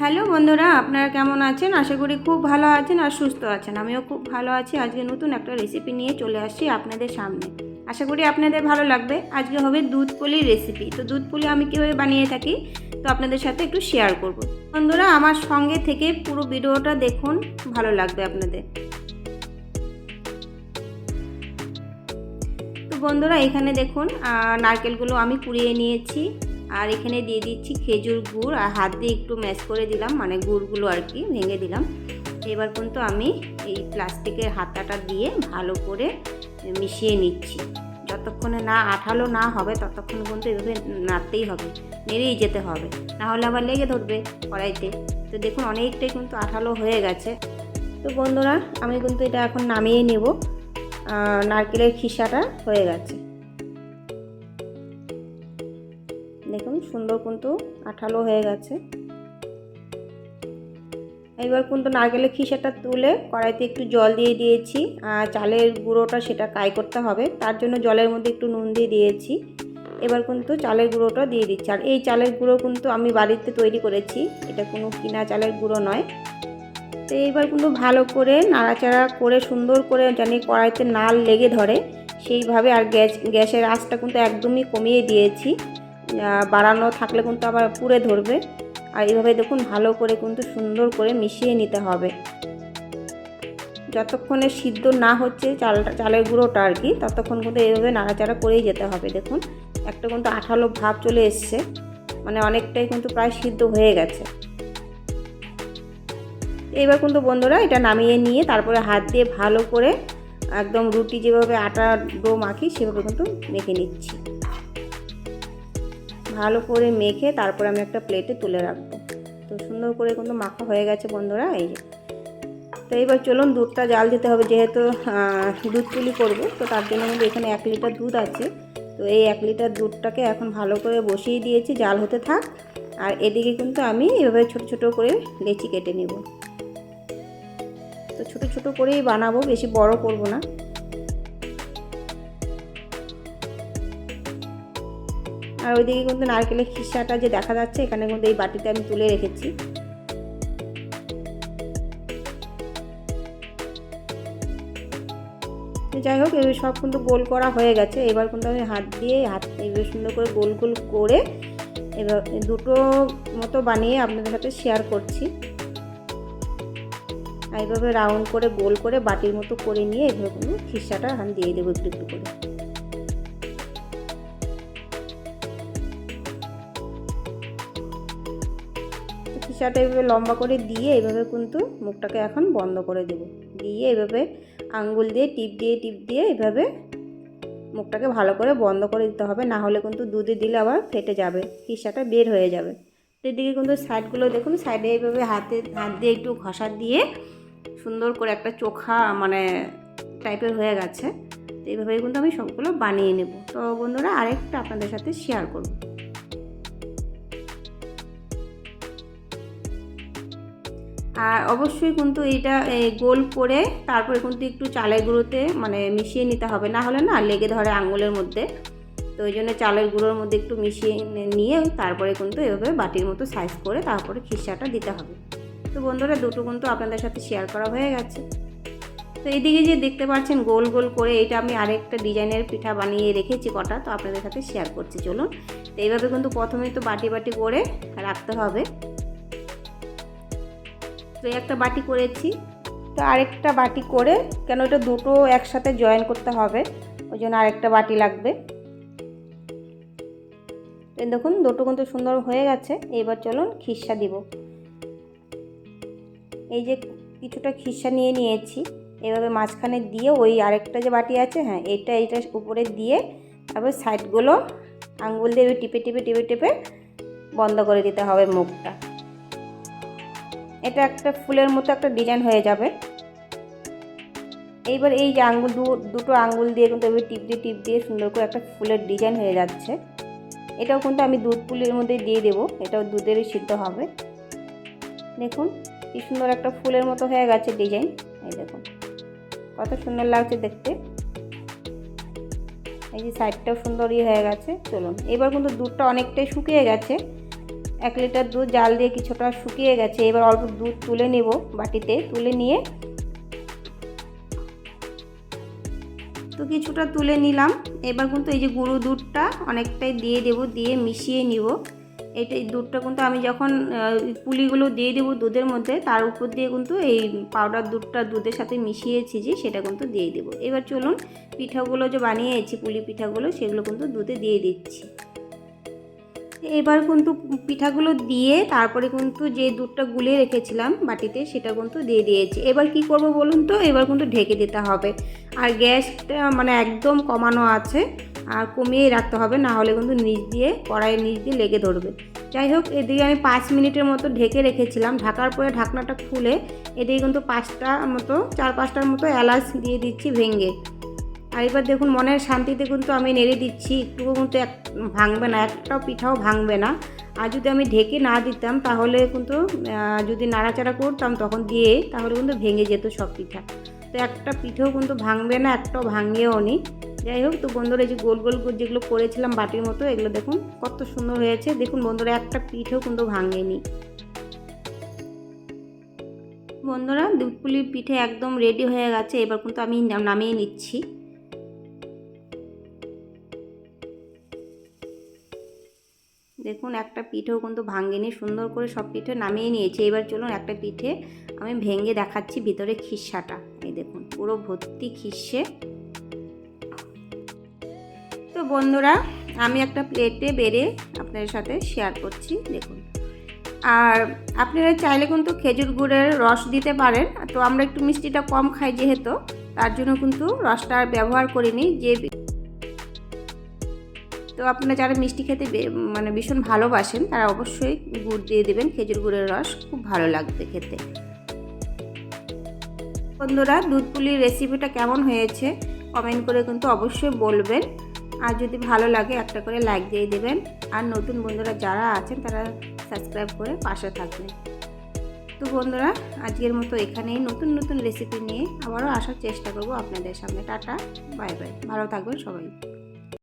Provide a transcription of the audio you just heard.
Hello বন্ধুরা, আপনারা কেমন আছেন? আশা করি খুব ভালো আছেন আর সুস্থ আছেন। আমিও খুব ভালো আছি। আজকে নতুন একটা রেসিপি নিয়ে চলে আসছি আপনাদের সামনে। আশা করি আপনাদের ভালো লাগবে। আজকে হবে দুধ পুলির রেসিপি। তো দুধ পুলি আমি কীভাবে বানিয়ে থাকি তো আপনাদের সাথে একটু শেয়ার করব। বন্ধুরা আমার সঙ্গে থেকে পুরো ভিডিওটা দেখুন, ভালো লাগবে আপনাদের। তো বন্ধুরা এখানে দেখুন নারকেলগুলো আমি কুড়িয়ে নিয়েছি। আর এখানে দিয়ে দিচ্ছি খেজুর গুড়, আর হাত দিয়ে একটু ম্যাশ করে দিলাম, মানে গুড়গুলো আর কি ভেঙে দিলাম। এবার কিন্তু আমি এই প্লাস্টিকের হাতাটা দিয়ে ভালো করে মিশিয়ে নিচ্ছি। যতক্ষণে না আঠালো না হবে ততক্ষণ কিন্তু এভাবে নাড়তেই হবে, নেড়েই যেতে হবে, না হলে আবার লেগে ধরবে কড়াইতে। তো দেখুন অনেকটাই কিন্তু আঠালো হয়ে গেছে। তো বন্ধুরা আমি কিন্তু এটা এখন নামিয়ে নেব। নারকেলের খিসাটা হয়ে গেছে, দেখুন সুন্দর কিন্তু আঠালো হয়ে গেছে। এবার কিন্তু নারকেলের খিসাটা তুলে কড়াইতে একটু জল দিয়ে দিয়েছি। আর চালের গুঁড়োটা সেটা কাই করতে হবে, তার জন্য জলের মধ্যে একটু নুন দিয়ে দিয়েছি। এবার কিন্তু চালের গুঁড়োটা দিয়ে দিচ্ছি। আর এই চালের গুঁড়ো কিন্তু আমি বাড়িতে তৈরি করেছি, এটা কোনো কিনা চালের গুঁড়ো নয়। তো এইবার কিন্তু ভালো করে নাড়াচাড়া করে সুন্দর করে জানি কড়াইতে না লেগে ধরে সেইভাবে। আর গ্যাসের আঁচটা কিন্তু একদমই কমিয়ে দিয়েছি, বাড়ানো থাকলে কিন্তু আবার পুড়ে ধরবে। আর এইভাবে দেখুন ভালো করে কিন্তু সুন্দর করে মিশিয়ে নিতে হবে। যতক্ষণে সিদ্ধ না হচ্ছে চালের গুঁড়োটা আর কি, ততক্ষণ কিন্তু এইভাবে নাড়াচাড়া করেই যেতে হবে। দেখুন একটা কিন্তু আঠালো ভাব চলে এসছে, মানে অনেকটাই কিন্তু প্রায় সিদ্ধ হয়ে গেছে। এবার কিন্তু বন্ধুরা এটা নামিয়ে নিয়ে তারপরে হাত দিয়ে ভালো করে একদম রুটি যেভাবে আটা ডো মাখি সেভাবে কিন্তু মেখে নিচ্ছি। ভালো করে মেখে তারপরে আমি একটা প্লেটে তুলে রাখবো। তো সুন্দর করে কিন্তু মাখা হয়ে গেছে বন্ধুরা, এই যে। তো এবার চলুন দুধটা জাল দিতে হবে, যেহেতু দুধ পুলি করবো। তো তার জন্য কিন্তু এখানে 1 লিটার দুধ আছে। তো এই 1 লিটার দুধটাকে এখন ভালো করে বসিয়ে দিয়েছি, জাল হতে থাক। আর এদিকে কিন্তু আমি এভাবে ছোট ছোট করে লেচি কেটে নেব। তো ছোট ছোট করেই বানাবো, বেশি বড় করব না। আর ওইদিকে কিন্তু নারকেলের খিসাটা যে দেখা যাচ্ছে এখানে কিন্তু এই বাটিতে আমি তুলে রেখেছি। যাই হোক এবার সব কিন্তু গোল করা হয়ে গেছে। এবার কিন্তু আমি হাত এইভাবে সুন্দর করে গোল গোল করে এবার দুটো মতো বানিয়ে আপনাদের সাথে শেয়ার করছি। এইভাবে রাউন্ড করে গোল করে বাটির মতো করে নিয়ে এইভাবে কিন্তু খিসাটা এখন দিয়ে দেবো একটু একটু করে। খিসাটা এইভাবে লম্বা করে দিয়ে এইভাবে কিন্তু মুখটাকে এখন বন্ধ করে দেব। দিয়ে এইভাবে আঙ্গুল দিয়ে টিপ দিয়ে এইভাবে মুখটাকে ভালো করে বন্ধ করে দিতে হবে, না হলে কিন্তু দুধে দিলে আবার ফেটে যাবে, খিসাটা বের হয়ে যাবে। এদিকে কিন্তু সাইডগুলো দেখুন, সাইডে এইভাবে হাত দিয়ে একটু ঘষা দিয়ে সুন্দর করে একটা চোখা মানে টাইপের হয়ে গেছে। তো এইভাবেই কিন্তু আমি সবগুলো বানিয়ে নেব। তো বন্ধুরা আরেকটা আপনাদের সাথে শেয়ার করব। আর অবশ্যই কিন্তু এইটা গোল করে তারপরে কিন্তু একটু চালের গুঁড়োতে মানে মিশিয়ে নিতে হবে, না হলে না লেগে ধরে আঙুলের মধ্যে। তো ওই জন্য চালের গুঁড়োর মধ্যে একটু মিশিয়ে নিয়ে তারপরে কিন্তু এভাবে বাটির মতো সাইজ করে তারপরে খিসাটা দিতে হবে। তো বন্ধুরা দুটো কিন্তু আপনাদের সাথে শেয়ার করা হয়ে গেছে। তো এইদিকে যে দেখতে পাচ্ছেন গোল গোল করে, এটা আমি আরেকটা ডিজাইনের পিঠা বানিয়ে রেখেছি কটা, তো আপনাদের সাথে শেয়ার করছি চলুন। তো এইভাবে কিন্তু প্রথমে তো বাটি বাটি করে রাখতে হবে। তো একটা বাটি করেছি, তো আরেকটা বাটি করে, কেন এটা দুটো একসাথে জয়েন করতে হবে ওই জন্য আরেকটা বাটি লাগবে। তো দেখুন দুটো কিন্তু সুন্দর হয়ে গেছে। এবার চলুন খিসা দিব। এই যে কিছুটা খিসা নিয়ে নিয়েছি, এভাবে মাঝখানে দিয়ে ওই আরেকটা যে বাটি আছে, হ্যাঁ এইটা উপরে দিয়ে তারপর সাইডগুলো আঙ্গুল দিয়ে টিপে টিপে টিপে টিপে বন্ধ করে দিতে হবে মুখটা। এটা একটা ফুলের মতো একটা ডিজাইন হয়ে যাবে। এইবার এই যে দুটো আঙ্গুল দিয়ে কিন্তু এবার টিপ দিয়ে সুন্দর করে একটা ফুলের ডিজাইন হয়ে যাচ্ছে। এটাও কিন্তু আমি দুধ পুলির মধ্যে দিয়ে দেবো, এটাও দুধেরই সিদ্ধ হবে। দেখুন কি সুন্দর একটা ফুলের মতো হয়ে গেছে ডিজাইন। এই দেখুন কত সুন্দর লাগছে দেখতে। এই যে সাইডটাও সুন্দরই হয়ে গেছে। চলুন এবার কিন্তু দুধটা অনেকটাই শুকিয়ে গেছে, 1 লিটার দুধ জাল দিয়ে কিছুটা শুকিয়ে গেছে। এবার অল্প দুধ তুলে নেব, বাটিতে তুলে নিয়ে তো কিছুটা তুলে নিলাম। এবার কিন্তু এই যে গুঁড়ো দুধটা অনেকটাই দিয়ে দেব, দিয়ে মিশিয়ে নিব। এই দুধটা কিন্তু আমি যখন পুলিগুলো দিয়ে দেবো দুধের মধ্যে, তার উপর দিয়ে কিন্তু এই পাউডার দুধটা দুধের সাথে মিশিয়েছি যে সেটা কিন্তু দিয়ে দেব। এবার চলুন পিঠাগুলো যে বানিয়েছি পুলি পিঠাগুলো সেগুলো কিন্তু দুধে দিয়ে দিচ্ছি। এবার কিন্তু পিঠাগুলো দিয়ে তারপরে কিন্তু যে দুধটা গুলিয়ে রেখেছিলাম বাটিতে সেটা কিন্তু দিয়ে দিয়েছি। এবার কি করব বলুন তো, এবার কিন্তু ঢেকে দিতে হবে। আর গ্যাসটা মানে একদম কমানো আছে, আর কমিয়ে রাখতে হবে, না হলে কিন্তু নিচ দিয়ে কড়াইয়ের নিচ দিয়ে লেগে ধরবে। যাই হোক, এদিকে আমি 5 মিনিটের মতো ঢেকে রেখেছিলাম। ঢাকার পরে ঢাকনাটা খুলে এদিকে কিন্তু 4-5টার মতো এলাচ দিয়ে দিচ্ছি ভেঙে। আর এবার দেখুন মনের শান্তিতে কিন্তু আমি নেড়ে দিচ্ছি, একটুও কিন্তু ভাঙবে না, একটাও পিঠাও ভাঙবে না। আর যদি আমি ঢেকে না দিতাম তাহলে কিন্তু যদি নাড়াচাড়া করতাম তখন দিয়ে, তাহলে কিন্তু ভেঙে যেত সব পিঠা। তো একটা পিঠাও কিন্তু ভাঙবে না, একটাও ভাঙিয়েও নি। যাই হোক, তো বন্ধুরা এই যে গোল গোল যেগুলো করেছিলাম বাটির মতো, এগুলো দেখুন কত সুন্দর হয়েছে। দেখুন বন্ধুরা, একটা পিঠাও কিন্তু ভাঙেনি। বন্ধুরা, দুধ পুলির পিঠে একদম রেডি হয়ে গেছে। এবার কিন্তু আমি নামিয়ে নিচ্ছি। দেখুন একটা পিঠেও কিন্তু ভাঙেনি, সুন্দর করে সব পিঠে নামিয়ে নিয়েছি। এবার চলুন একটা পিঠে আমি ভেঙে দেখাচ্ছি ভিতরে খিস্সাটা। এই দেখুন পুরো ভর্তি খিস্সে। তো বন্ধুরা, আমি একটা প্লেটে বেড়ে আপনাদের সাথে শেয়ার করছি, দেখুন। আর আপনারা চাইলে কিন্তু খেজুর গুড়ের রস দিতে পারেন। তো আমরা একটু মিষ্টিটা কম খাই যেহেতু, তার জন্য কিন্তু রসটা ব্যবহার করিনি। তো আপনারা যারা মিষ্টি খেতে মানে ভীষণ ভালোবাসেন তারা অবশ্যই গুড় দিয়ে দেবেন, খেজুর গুড়ের রস খুব ভালো লাগবে খেতে। বন্ধুরা, দুধ পুলির রেসিপিটা কেমন হয়েছে কমেন্ট করে কিন্তু অবশ্যই বলবেন। আর যদি ভালো লাগে একটা করে লাইক দিয়ে দেবেন। আর নতুন বন্ধুরা যারা আছেন তারা সাবস্ক্রাইব করে পাশে থাকবেন। তো বন্ধুরা, আজকের মতো এখানেই নতুন নতুন রেসিপি নিয়ে আবারও আসার চেষ্টা করব আপনাদের সামনে। টাটা, বাই বাই, ভালো থাকবেন সবাই।